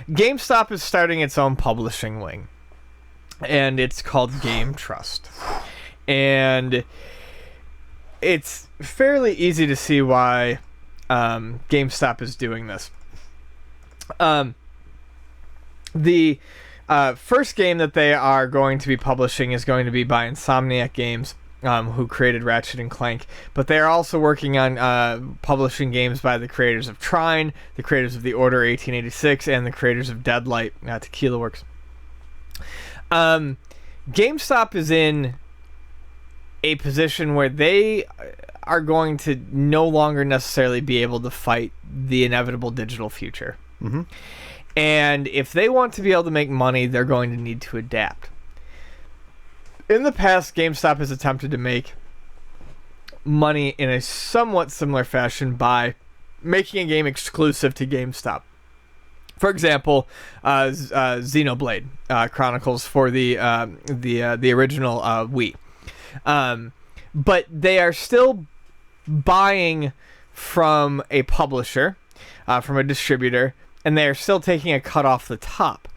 GameStop is starting its own publishing wing, and it's called GameTrust. And it's fairly easy to see why GameStop is doing this. The first game that they are going to be publishing is going to be by Insomniac Games, who created Ratchet and Clank. But they are also working on publishing games by the creators of Trine, the creators of The Order 1886, and the creators of Deadlight, Tequila Works. GameStop is in a position where they are going to no longer necessarily be able to fight the inevitable digital future. Mm-hmm. And if they want to be able to make money, they're going to need to adapt. In the past, GameStop has attempted to make money in a somewhat similar fashion by making a game exclusive to GameStop. For example, Xenoblade Chronicles for the original Wii. But they are still buying from a publisher, from a distributor, and they are still taking a cut off the top.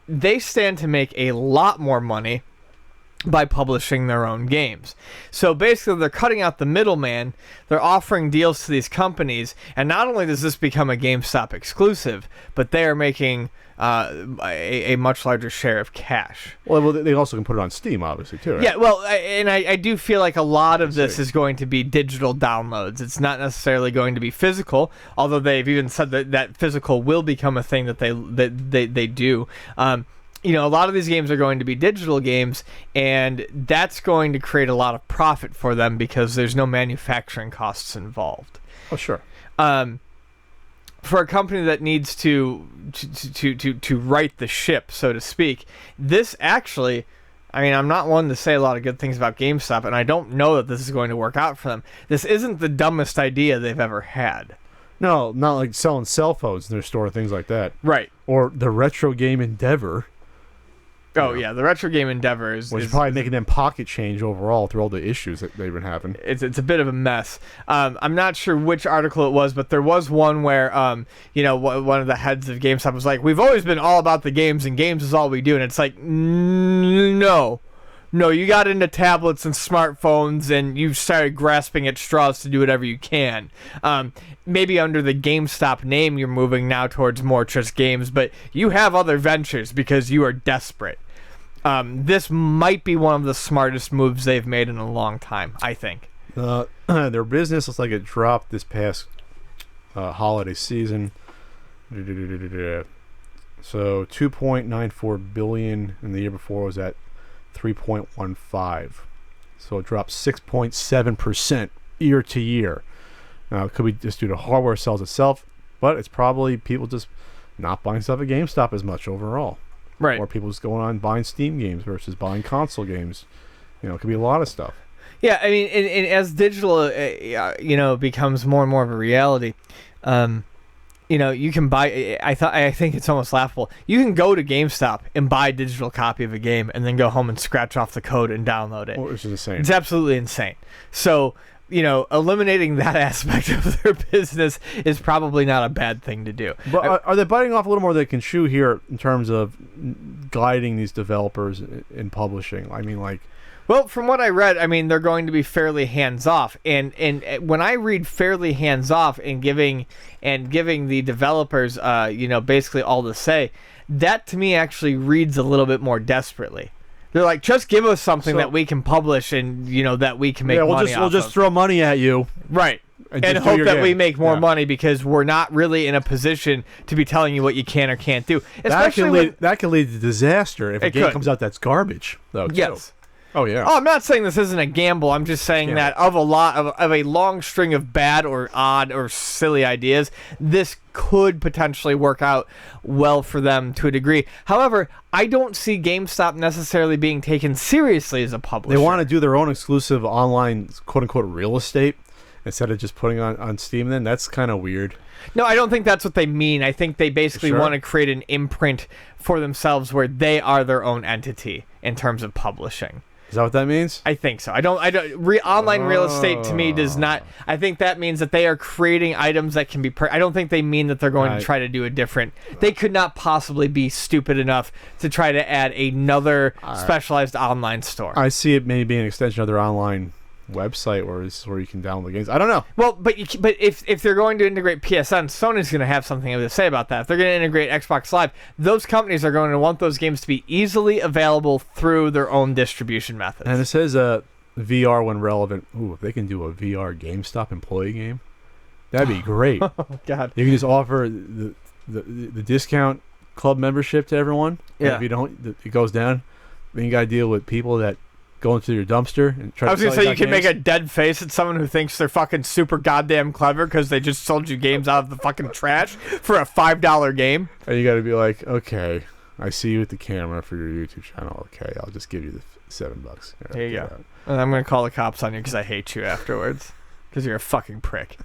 They stand to make a lot more money by publishing their own games. So basically, they're cutting out the middleman, they're offering deals to these companies, and not only does this become a GameStop exclusive, but they are making a much larger share of cash. Well, they also can put it on Steam, obviously, too, right? Yeah, well, I do feel like a lot of this is going to be digital downloads. It's not necessarily going to be physical, although they've even said that physical will become a thing that they do. A lot of these games are going to be digital games, and that's going to create a lot of profit for them because there's no manufacturing costs involved. Oh, sure. For a company that needs to right the ship, so to speak, this actually, I'm not one to say a lot of good things about GameStop, and I don't know that this is going to work out for them. This isn't the dumbest idea they've ever had. No, not like selling cell phones in their store, things like that. Right. Or the retro game Endeavor. Oh, yeah, the retro game Endeavor is probably making them pocket change overall through all the issues that they've been having. It's a bit of a mess. I'm not sure which article it was, but there was one where, one of the heads of GameStop was like, we've always been all about the games, and games is all we do. And it's like, no, you got into tablets and smartphones, and you started grasping at straws to do whatever you can. Maybe under the GameStop name, you're moving now towards more just games, but you have other ventures because you are desperate. This might be one of the smartest moves they've made in a long time, I think. Their business looks like it dropped this past holiday season. So $2.94 billion, and the year before was at 3.15. So it dropped 6.7% year to year. Now, it could be just due to hardware sales itself, but it's probably people just not buying stuff at GameStop as much overall. Right. Or people just going on buying Steam games versus buying console games. It could be a lot of stuff. Yeah, and as digital, becomes more and more of a reality, you can buy. I think it's almost laughable. You can go to GameStop and buy a digital copy of a game, and then go home and scratch off the code and download it. Which is insane. It's absolutely insane. So, eliminating that aspect of their business is probably not a bad thing to do. But are they biting off a little more than they can chew here in terms of guiding these developers in publishing? Well, from what I read, they're going to be fairly hands-off. And when I read fairly hands-off and giving the developers, basically all to say, that to me actually reads a little bit more desperately. They're like, just give us something that we can publish and, that we can make money off we'll just throw money at you. Right. And hope that we make more money because we're not really in a position to be telling you what you can or can't do. That can lead to disaster if a game comes out that's garbage, though, too. Yes. Oh, yeah. Oh, I'm not saying this isn't a gamble. I'm just saying that of a long string of bad or odd or silly ideas, this could potentially work out well for them to a degree. However, I don't see GameStop necessarily being taken seriously as a publisher. They want to do their own exclusive online, quote-unquote, real estate instead of just putting on Steam then? That's kind of weird. No, I don't think that's what they mean. I think they basically want to create an imprint for themselves where they are their own entity in terms of publishing. Is that what that means? I think so. Online real estate to me does not. I think that means that they are creating items that can be. I don't think they mean that they're going to try to do a different. They could not possibly be stupid enough to try to add another specialized online store. I see it maybe being an extension of their online website where you can download the games. I don't know. Well, but if they're going to integrate PSN, Sony's going to have something to say about that. If they're going to integrate Xbox Live, those companies are going to want those games to be easily available through their own distribution methods. And it says VR when relevant. Ooh, if they can do a VR GameStop employee game, that'd be great. Oh God! You can just offer the discount club membership to everyone. Yeah. If you don't, it goes down. Then you got to deal with people that go into your dumpster and try. I was gonna say you can make a dead face at someone who thinks they're fucking super goddamn clever because they just sold you games out of the fucking trash for a $5 game. And you got to be like, okay, I see you at the camera for your YouTube channel. Okay, I'll just give you the $7. There you go. And I'm gonna call the cops on you because I hate you afterwards because you're a fucking prick.